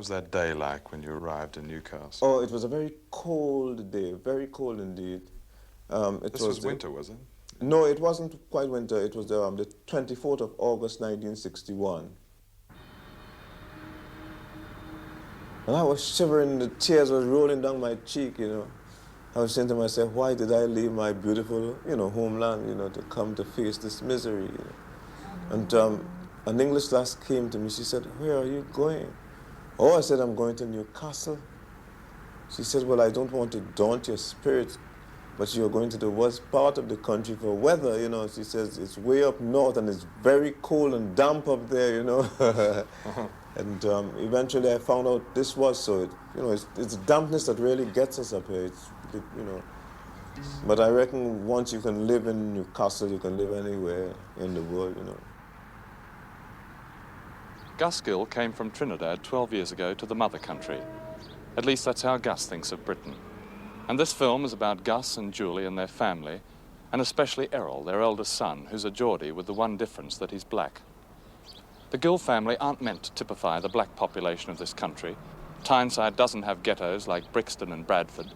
was that day like when you arrived in Newcastle? Oh, it was a very cold day, very cold indeed. This was winter, was it? No, it wasn't quite winter. It was the 24th of August, 1961. And I was shivering, the tears were rolling down my cheek, you know. I was saying to myself, why did I leave my beautiful, homeland, to come to face this misery, And an English lass came to me. She said, where are you going? Oh, I said, I'm going to Newcastle. She said, well, I don't want to daunt your spirit, but you're going to the worst part of the country for weather, She says, it's way up north and it's very cold and damp up there, And eventually I found out this was so. It's dampness that really gets us up here. But I reckon once you can live in Newcastle, you can live anywhere in the world, Gus Gill came from Trinidad 12 years ago to the mother country. At least that's how Gus thinks of Britain. And this film is about Gus and Julie and their family, and especially Errol, their eldest son, who's a Geordie with the one difference that he's black. The Gill family aren't meant to typify the black population of this country. Tyneside doesn't have ghettos like Brixton and Bradford.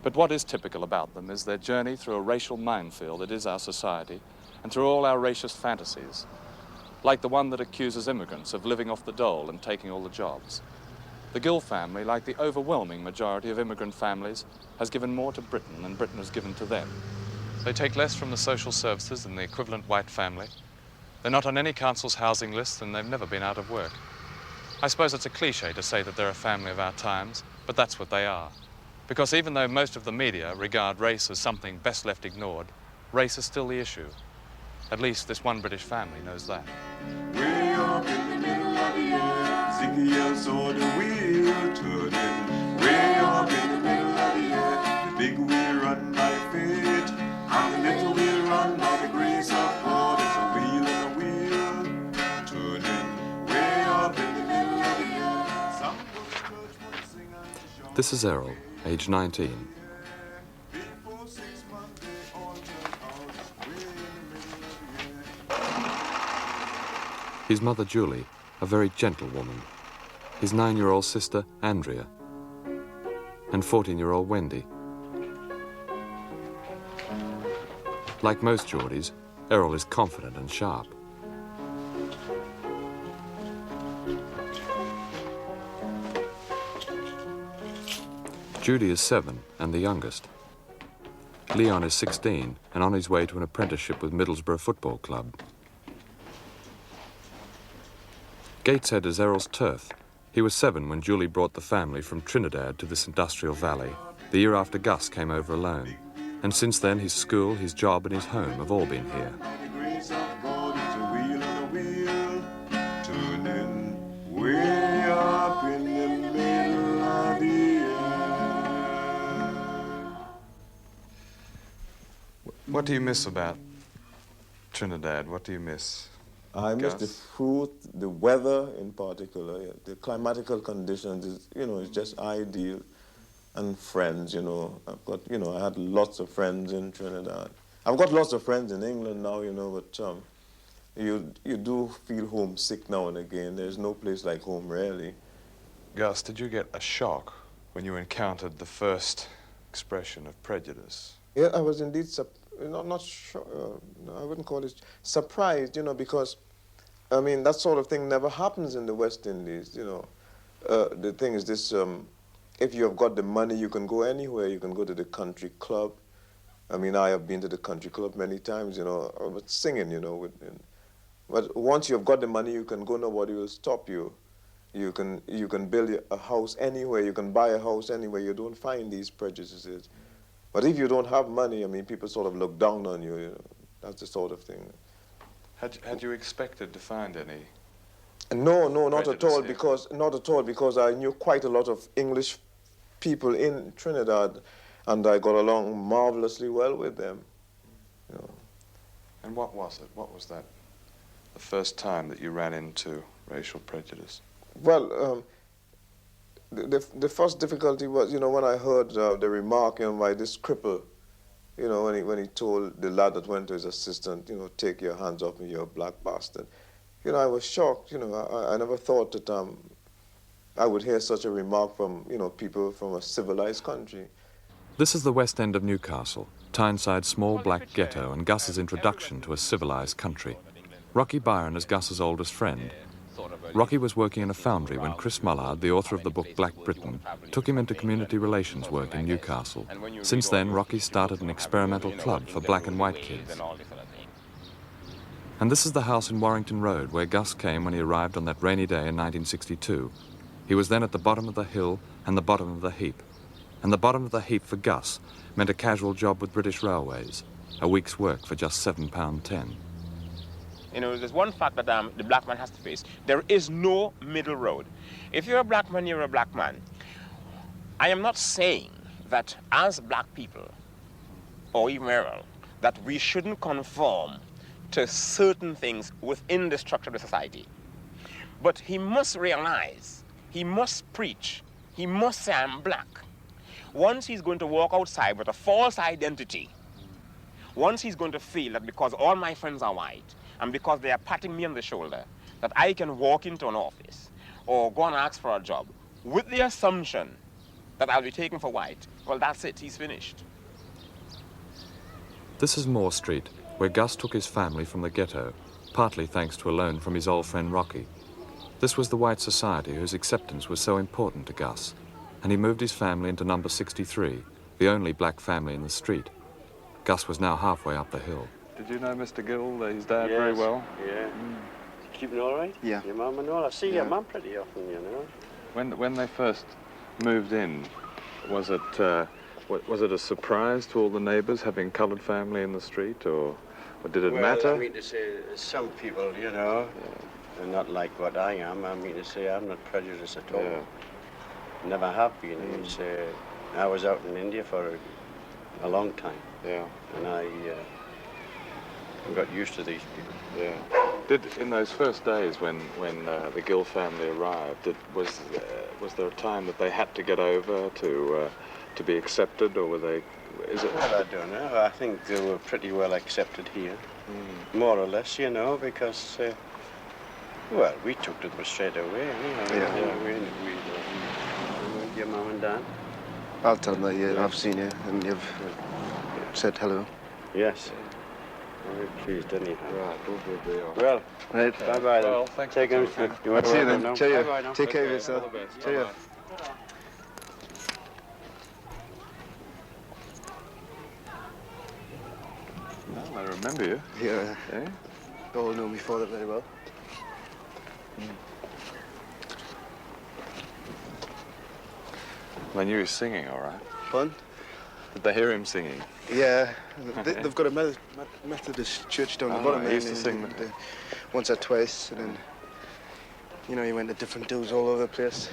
But what is typical about them is their journey through a racial minefield that is our society, and through all our racist fantasies, like the one that accuses immigrants of living off the dole and taking all the jobs. The Gill family, like the overwhelming majority of immigrant families, has given more to Britain than Britain has given to them. They take less from the social services than the equivalent white family. They're not on any council's housing list, and they've never been out of work. I suppose it's a cliche to say that they're a family of our times, but that's what they are. Because even though most of the media regard race as something best left ignored, race is still the issue. At least this one British family knows that. Way up in the middle of the air, Ziggy saw the wheel turning. Way up in the middle of the air, the big wheel run by fate, and the little wheel run by the grace of God. It's a wheel and a wheel turning. Way up in the middle of the air. Some go to church for the sing and the shout. This is Errol, age 19. Before 6 months they all turn out. Way in the middle of the air. His mother, Julie, a very gentle woman. His 9-year-old sister, Andrea, and 14-year-old Wendy. Like most Geordies, Errol is confident and sharp. Judy is 7 and the youngest. Leon is 16 and on his way to an apprenticeship with Middlesbrough Football Club. Gateshead is Errol's turf. He was 7 when Julie brought the family from Trinidad to this industrial valley, the year after Gus came over alone. And since then, his school, his job, and his home have all been here. By the grace of God, it's a wheel and a wheel turning way up in the middle of the air. What do you miss about Trinidad? What do you miss? I miss Gus? the fruit, the weather in particular, the climatical conditions, it's just ideal. And friends, I've got, I had lots of friends in Trinidad. I've got lots of friends in England now, but you do feel homesick now and again. There's no place like home, really. Gus, did you get a shock when you encountered the first expression of prejudice? Yeah, I was indeed, not sure, I wouldn't call it surprised, because, that sort of thing never happens in the West Indies, The thing is this, if you have got the money, you can go anywhere. You can go to the country club. I have been to the country club many times, but singing, but once you've got the money, you can go, nobody will stop you. You can build a house anywhere. You can buy a house anywhere. You don't find these prejudices. But if you don't have money, people sort of look down on you, That's the sort of thing. Had you expected to find any? No, not at all, here? because I knew quite a lot of English people in Trinidad, and I got along marvelously well with them. And what was it? What was that? The first time that you ran into racial prejudice? Well, the first difficulty was, when I heard the remark by this cripple, when he told the lad that went to his assistant, take your hands off me, you're a black bastard. I was shocked. I never thought that I would hear such a remark from, people from a civilized country. This is the west end of Newcastle, Tynesyde's small black ghetto and Gus's introduction to a civilised country. Rocky Byron is Gus's oldest friend. Rocky was working in a foundry when Chris Mullard, the author of the book Black Britain, took him into community relations work in Newcastle. Since then, Rocky started an experimental club for black and white kids. And this is the house in Warrington Road where Gus came when he arrived on that rainy day in 1962. He was then at the bottom of the hill and the bottom of the heap. And the bottom of the heap for Gus meant a casual job with British Railways, a week's work for just £7.10. There's one fact that the black man has to face. There is no middle road. If you're a black man, you're a black man. I am not saying that as black people, or even Errol, that we shouldn't conform to certain things within the structure of the society. But he must realize, he must preach, he must say, I'm black. Once he's going to walk outside with a false identity, once he's going to feel that because all my friends are white, and because they are patting me on the shoulder, that I can walk into an office or go and ask for a job with the assumption that I'll be taken for white, well, that's it, he's finished. This is Moore Street, where Gus took his family from the ghetto, partly thanks to a loan from his old friend Rocky. This was the white society whose acceptance was so important to Gus, and he moved his family into number 63, the only black family in the street. Gus was now halfway up the hill. Did you know Mr. Gill, his dad, very well? Yeah. Keeping all right? Yeah. Your mum and all? I see your mum pretty often, When they first moved in, was it a surprise to all the neighbours having coloured family in the street, or did it matter? I mean to say, some people, are not like what I am. I mean to say, I'm not prejudiced at all. Yeah. Never have been. I mean to say, I was out in India for a long time. Yeah. And I got used to these people. Yeah. In those first days when the Gill family arrived, was there a time that they had to get over to be accepted, or were they? Well, I don't know. I think they were pretty well accepted here, more or less, because well, we took to them straight away. We your mum and dad. I'll tell them that I've seen you and you've said hello. Yes. Very pleased, anyhow. Right, we'll be all right. Well, Right. bye-bye then. Well, thanks. Take care. I'll see you then. Cheerio. Bye-bye now. Take care of Okay, yourself. all the best. Cheerio. Bye-bye. Well, I remember you. Yeah. Eh? You all know me father very well. I knew he was singing, all right. Fun? Did they hear him singing? Yeah. They've got a Methodist church down the bottom he there. used to sing once or twice, and then, he went to different dudes all over the place.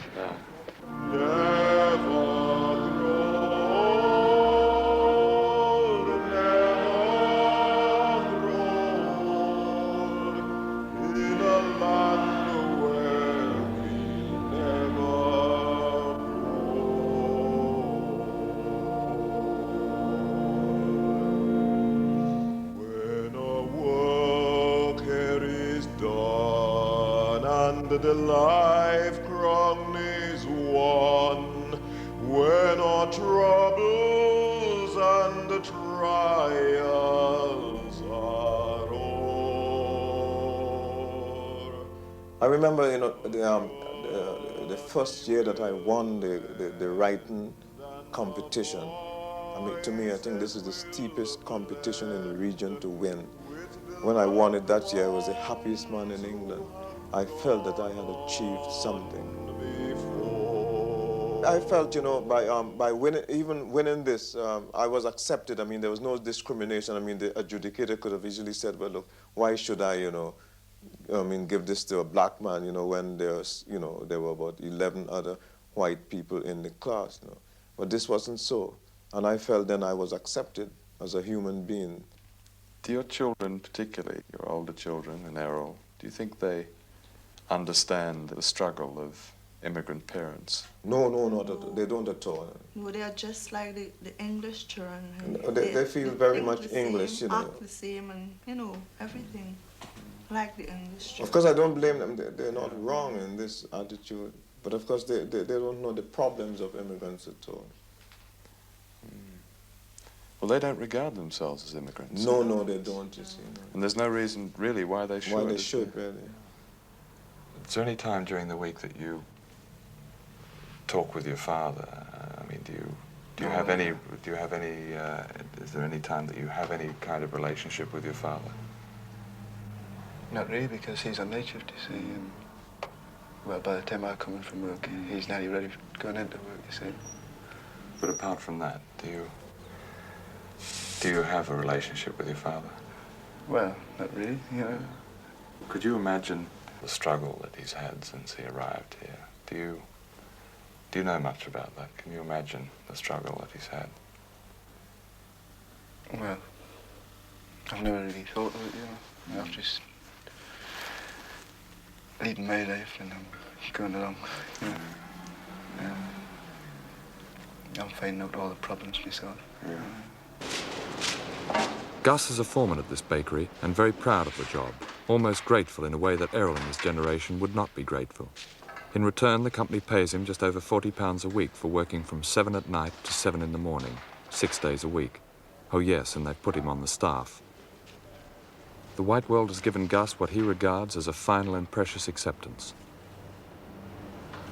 The life crown is won, when our troubles and the trials are o'er. I remember, the first year that I won the writing competition. I mean, to me, I think this is the steepest competition in the region to win. When I won it that year, I was the happiest man in England. I felt that I had achieved something. I felt, by winning this, I was accepted. I mean, there was no discrimination. I mean, the adjudicator could have easily said, well, look, why should I, give this to a black man, when there's, there were about 11 other white people in the class, But this wasn't so. And I felt then I was accepted as a human being. Do your children, particularly your older children and Errol, do you think they understand the struggle of immigrant parents? No, they don't at all. No, they are just like the English children. They feel very much English, Act the same and, everything. Like the English children. Of course, I don't blame them. They're not wrong in this attitude. But of course, they don't know the problems of immigrants at all. Well, they don't regard themselves as immigrants. No, no, they don't, you see. No. And there's no reason, really, why they should. Why they should, really. Is there any time during the week that you talk with your father? I mean, do you have any, is there any time that you have any kind of relationship with your father? Not really, because he's on night shift, you see. And, well, by the time I come in from work, he's nearly ready for going into work, you see. But apart from that, do you have a relationship with your father? Well, not really, you know. Could you imagine the struggle that he's had since he arrived here? Do you know much about that? Can you imagine the struggle that he's had? Well, I've never really thought of it, you know. I've just leading my life and I'm going along, you know. I'm finding out all the problems myself. Yeah. Gus is a foreman at this bakery and very proud of the job, almost grateful in a way that Errol and his generation would not be grateful. In return, the company pays him just over £40 a week for working from 7 at night to 7 in the morning, 6 days a week. Oh yes, and they've put him on the staff. The white world has given Gus what he regards as a final and precious acceptance.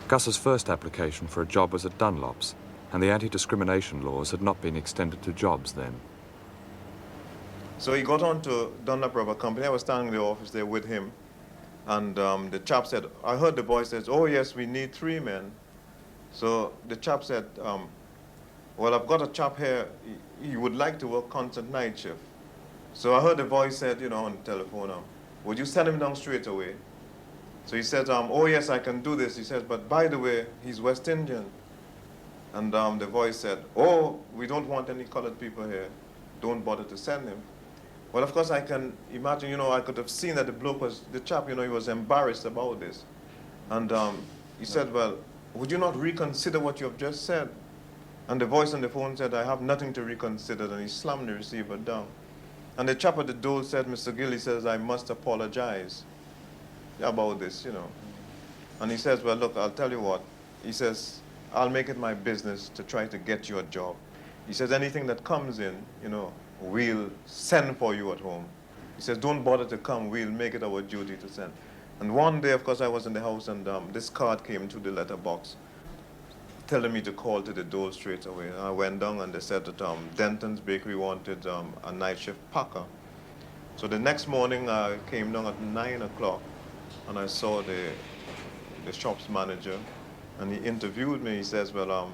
Gus's first application for a job was at Dunlop's, and the anti-discrimination laws had not been extended to jobs then. So he got on to Dunlop Rubber Company. I was standing in the office there with him. And the chap said, I heard the boy says, oh yes, we need 3 men. So the chap said, well, I've got a chap here, he would like to work constant night shift. So I heard the voice said, you know, on the telephone, would you send him down straight away? So he said, oh yes, I can do this. He said, but by the way, he's West Indian. And the voice said, oh, we don't want any colored people here. Don't bother to send him. Well, of course, I can imagine, you know, I could have seen that the bloke was, the chap, you know, he was embarrassed about this. And he said, well, would you not reconsider what you have just said? And the voice on the phone said, I have nothing to reconsider. And he slammed the receiver down. And the chap at the door said, Mr. Gill, he says, I must apologize about this, you know. And he says, well, look, I'll tell you what. He says, I'll make it my business to try to get you a job. He says, anything that comes in, you know, we'll send for you at home. He says, don't bother to come, we'll make it our duty to send. And one day, of course, I was in the house and this card came to the letterbox telling me to call to the door straight away. And I went down and they said that Denton's Bakery wanted a night shift packer. So the next morning I came down at 9 o'clock and I saw the shop's manager and he interviewed me. He says, well,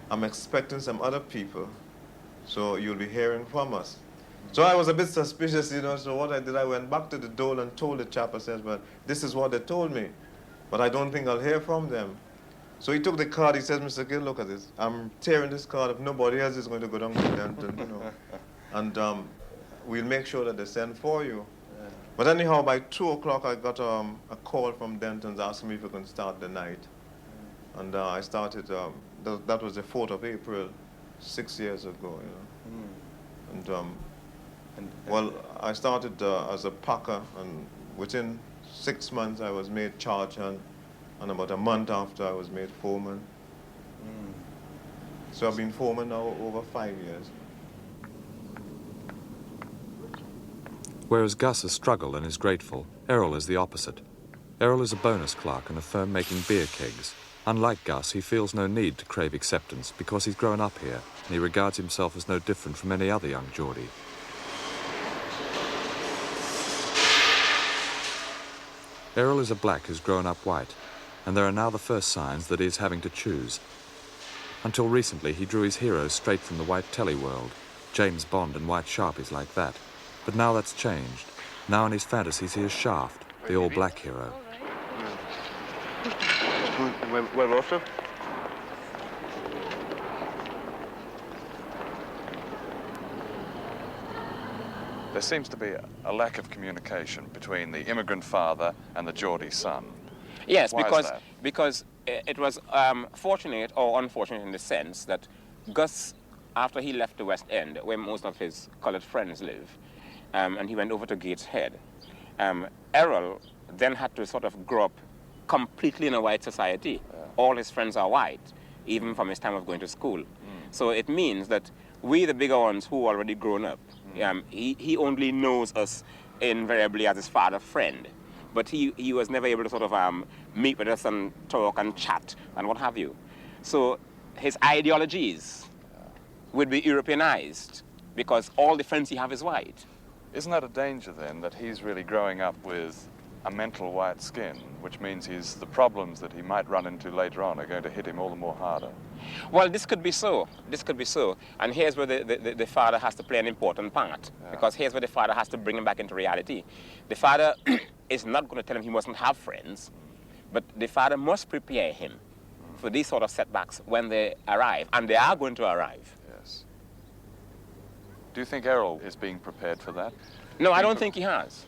I'm expecting some other people, so you'll be hearing from us. So I was a bit suspicious, you know, so what I did, I went back to the door and told the chap, I said, well, this is what they told me, but I don't think I'll hear from them. So he took the card, he says, Mr. Gill, look at this. I'm tearing this card if nobody else is going to go down to Denton, you know. And we'll make sure that they send for you. Yeah. But anyhow, by 2 o'clock, I got a call from Denton's asking me if we can start the night. And I started, that was the 4th of April, 6 years ago, you know. And well, I started as a packer, and within 6 months I was made charge hand, and about a month after I was made foreman. So I've been foreman now over 5 years. Whereas Gus has struggled and is grateful, Errol is the opposite. Errol is a bonus clerk in a firm making beer kegs. Unlike Gus, he feels no need to crave acceptance because he's grown up here and he regards himself as no different from any other young Geordie. Errol is a black who's grown up white, and there are now the first signs that he is having to choose. Until recently, he drew his heroes straight from the white telly world, James Bond and white sharpies like that. But now that's changed. Now in his fantasies, he is Shaft, the all-black hero. Well, also. There seems to be a lack of communication between the immigrant father and the Geordie son. Yes, Why because it was fortunate or unfortunate in the sense that Gus, after he left the West End, where most of his coloured friends live, and he went over to Gateshead, Errol then had to sort of grow up completely in a white society. all his friends are white, even from his time of going to school. So it means that we, the bigger ones who already grown up, he only knows us invariably as his father friend. But he was never able to sort of meet with us and talk and chat and what have you. So his ideologies would be Europeanized because all the friends he have is white. Isn't that a danger then, that he's really growing up with a mental white skin, which means the problems that he might run into later on are going to hit him all the more harder? Well, this could be so. This could be so. And here's where the father has to play an important part. Because here's where the father has to bring him back into reality. The father is not going to tell him he mustn't have friends, but the father must prepare him for these sort of setbacks when they arrive. And they are going to arrive. Yes. Do you think Errol is being prepared for that? No, I don't think he has.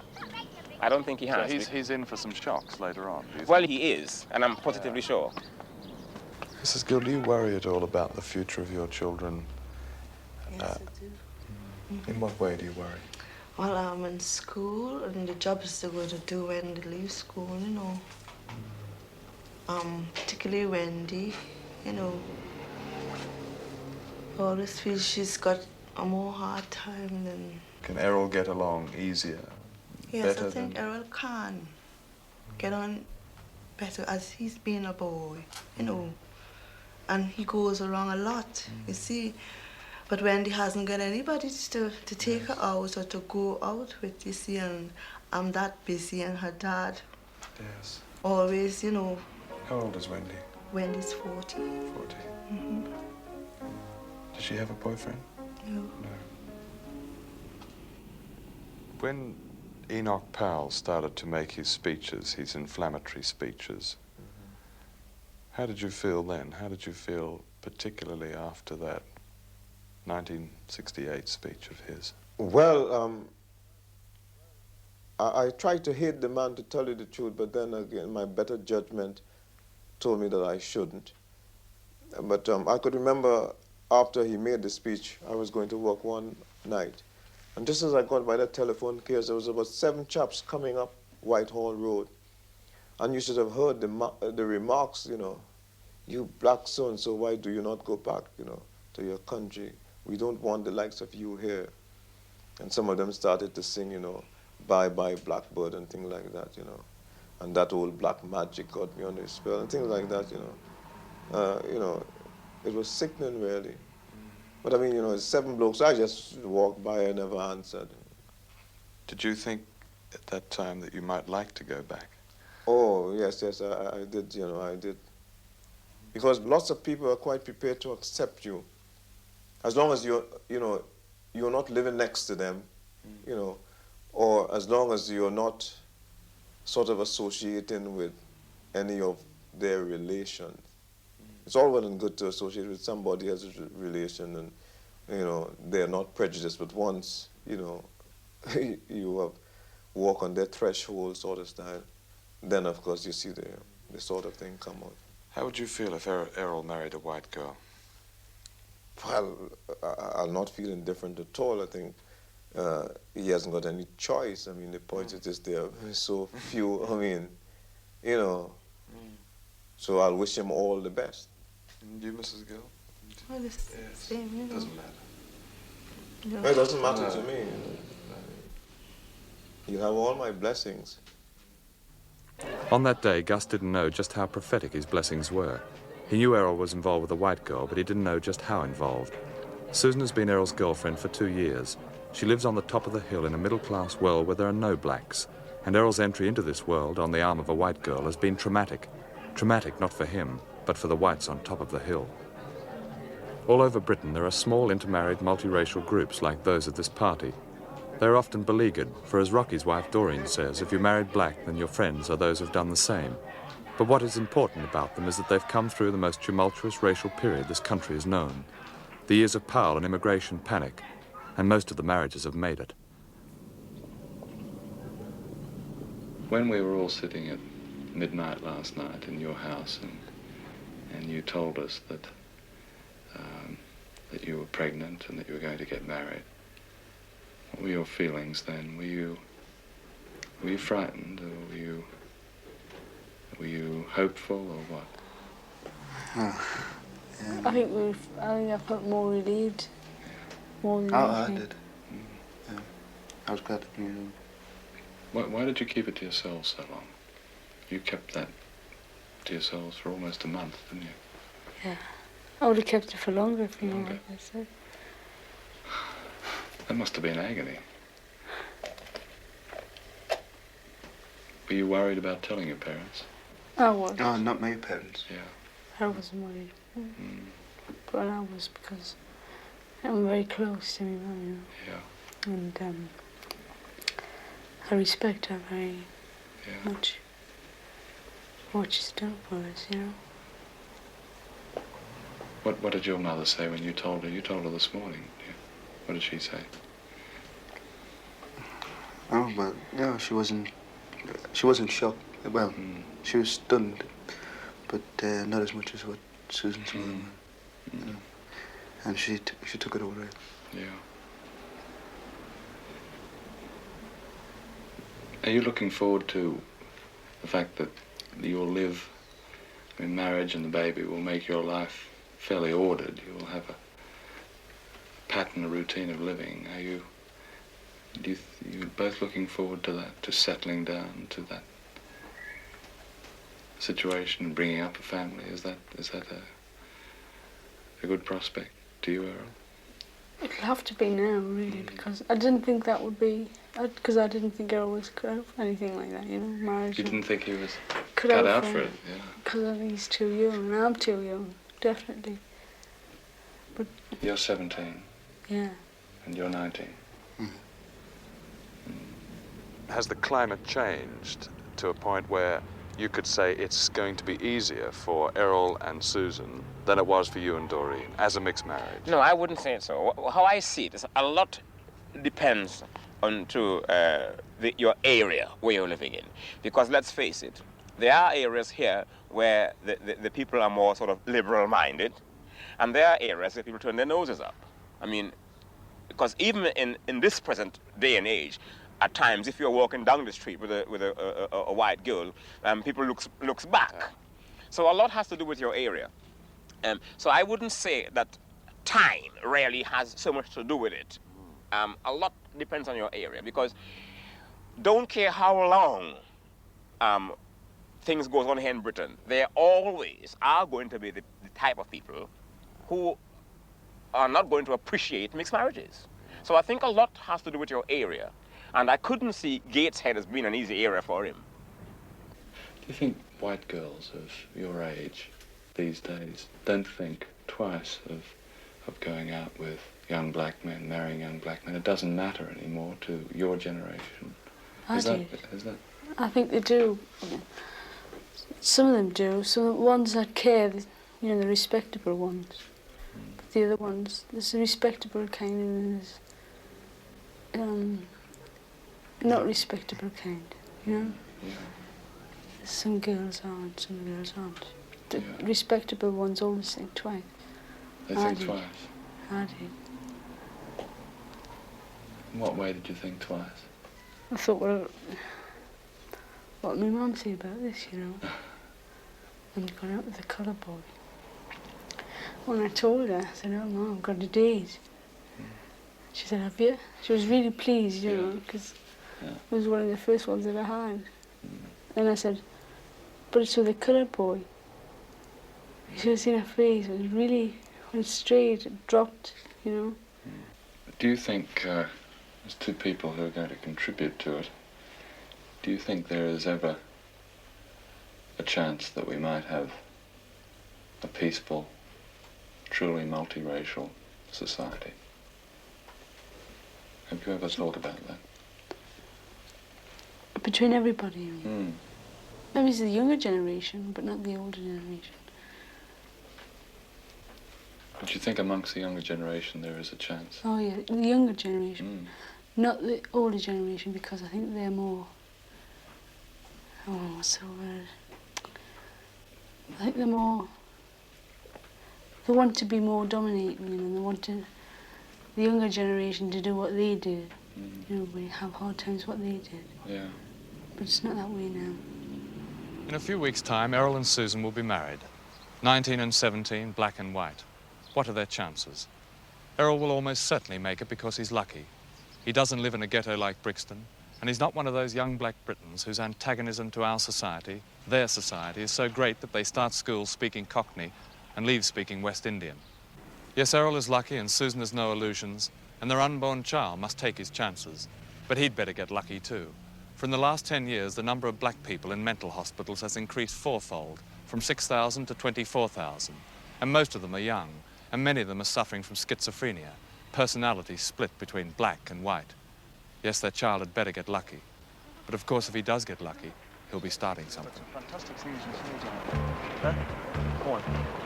I don't think he has. So he's in for some shocks later on, do you Well, think? he is, and I'm positively sure. Mrs. Gill, do you worry at all about the future of your children? Yes, I do. In what way do you worry? Well, I'm in school, and the jobs they're going to do when they leave school, you know. Particularly Wendy, you know. I always feel she's got a more hard time than... Can Errol get along easier? Yes, better I think than... Errol can get on better as he's been a boy, you know. And he goes around a lot, you see. But Wendy hasn't got anybody to take her out or to go out with, you see. And I'm that busy, and her dad Yes. always, you know. How old is Wendy? Wendy's 40. 40. Does she have a boyfriend? No. No. When Enoch Powell started to make his speeches, his inflammatory speeches, how did you feel then? How did you feel particularly after that 1968 speech of his? Well, I tried to hate the man, to tell you the truth, but then again, my better judgment told me that I shouldn't. But I could remember after he made the speech, I was going to work one night. And just as I got by the telephone case, there was about 7 chaps coming up Whitehall Road. And you should have heard the remarks, you know, you black so-and-so, why do you not go back, you know, to your country? We don't want the likes of you here. And some of them started to sing, you know, bye-bye Blackbird and things like that, you know. And that old black magic got me on the spell and things like that, you know. You know, it was sickening, really. But I mean, you know, 7 blokes, I just walked by and never answered. Did you think at that time that you might like to go back? Oh, yes, I did, you know, I did. Because lots of people are quite prepared to accept you. As long as you're not living next to them, you know, or as long as you're not sort of associating with any of their relations. It's all well and good to associate with somebody as a relation and, you know, they're not prejudiced, but once, you know, you have walk on their threshold sort of style, then of course you see the sort of thing come out. How would you feel if Errol married a white girl? Well, I'll not feel indifferent at all. I think he hasn't got any choice. I mean, the point is just there are so few, I mean, you know, so I'll wish him all the best. And you, Mrs. Gill? Well, it's the same, you know. Doesn't matter. You know. Well, it doesn't matter to me. You have all my blessings. On that day, Gus didn't know just how prophetic his blessings were. He knew Errol was involved with a white girl, but he didn't know just how involved. Susan has been Errol's girlfriend for 2 years. She lives on the top of the hill in a middle-class world where there are no blacks. And Errol's entry into this world on the arm of a white girl has been traumatic. Traumatic not for him, but for the whites on top of the hill. All over Britain, there are small intermarried multiracial groups like those of this party. They're often beleaguered, for as Rocky's wife Doreen says, if you're married black, then your friends are those who've done the same. But what is important about them is that they've come through the most tumultuous racial period this country has known. The years of Powell and immigration panic, and most of the marriages have made it. When we were all sitting at midnight last night in your house and you told us that you were pregnant and that you were going to get married, what were your feelings then? Were you frightened, or were you hopeful, or what? I think I felt more relieved, more than I anything. did. Yeah. I was glad that you. Why did you keep it to yourselves so long? You kept that to yourselves for almost a month, didn't you? Yeah. I would have kept it for longer if you know Longer. what I said. That must have been agony. Were you worried about telling your parents? I was. Oh, not my parents. Yeah. I wasn't worried. But I was, because I'm very close to my mum, you know. Yeah. And I respect her very much. What she's done for us, you know. What did your mother say when you told her? You told her this morning. Yeah. What did she say? Oh, well, no, she wasn't shocked. Well, she was stunned, but not as much as what Susan's mother was. You know. And she took it all right. Yeah. Are you looking forward to the fact that you'll live, I mean, marriage and the baby will make your life fairly ordered? You will have a pattern, a routine of living. Are you both looking forward to that, to settling down to that situation, bringing up a family? Is that a good prospect to you, Errol? It'll have to be now, really, because I didn't think that would be, because I didn't think I was cut out for anything like that, you know, marriage. You didn't think he was cut out for it? Yeah. Because I think he's too young, and I'm too young, definitely. But You're 17. yeah. And you're 19. Has the climate changed to a point where you could say it's going to be easier for Errol and Susan than it was for you and Doreen as a mixed marriage? No, I wouldn't say so. How I see it is a lot depends on your area where you're living in. Because let's face it, there are areas here where the people are more sort of liberal-minded, and there are areas where people turn their noses up. I mean, because even in this present day and age, at times, if you're walking down the street with a white girl, people looks back. So a lot has to do with your area. So I wouldn't say that time really has so much to do with it. A lot depends on your area, because don't care how long things goes on here in Britain, there always are going to be the type of people who are not going to appreciate mixed marriages. So I think a lot has to do with your area. And I couldn't see Gateshead as being an easy area for him. Do you think white girls of your age these days don't think twice of going out with young black men, marrying young black men? It doesn't matter anymore to your generation. Is that? I think they do. Some of them do. Some of the ones that care, you know, the respectable ones. But the other ones, there's a respectable kind and there's not respectable kind, you know? Yeah. Some girls aren't, some girls aren't. The respectable ones always think twice. They think twice? I did. In what way did you think twice? I thought, well, what my mum say about this, you know? And gone out with a colour boy. When I told her, I said, oh, Mum, I've got a date. She said, have you? She was really pleased, you know, because it was one of the first ones I've ever had. And I said, but it's with a colour boy. You should have seen her face. It was really went straight, it dropped, you know. Do you think, there's two people who are going to contribute to it, do you think there is ever a chance that we might have a peaceful, truly multiracial society? Have you ever thought about that? Between everybody, you mean? Maybe it's the younger generation, but not the older generation. But you think amongst the younger generation there is a chance? Oh yeah, the younger generation. Not the older generation, because I think they're more... Oh, what's the word? I think they're more... They want to be more dominating, you know, they want to... The younger generation to do what they did. You know, we have hard times what they did. Yeah. But it's not that way now. In a few weeks' time, Errol and Susan will be married. 19 and 17, black and white. What are their chances? Errol will almost certainly make it because he's lucky. He doesn't live in a ghetto like Brixton, and he's not one of those young black Britons whose antagonism to our society, their society, is so great that they start school speaking Cockney and leave speaking West Indian. Yes, Errol is lucky and Susan has no illusions, and their unborn child must take his chances. But he'd better get lucky too. For in the last 10 years, the number of black people in mental hospitals has increased fourfold, from 6,000 to 24,000. And most of them are young, and many of them are suffering from schizophrenia, personality split between black and white. Yes, their child had better get lucky. But of course, if he does get lucky, he'll be starting something. Fantastic things in Come on.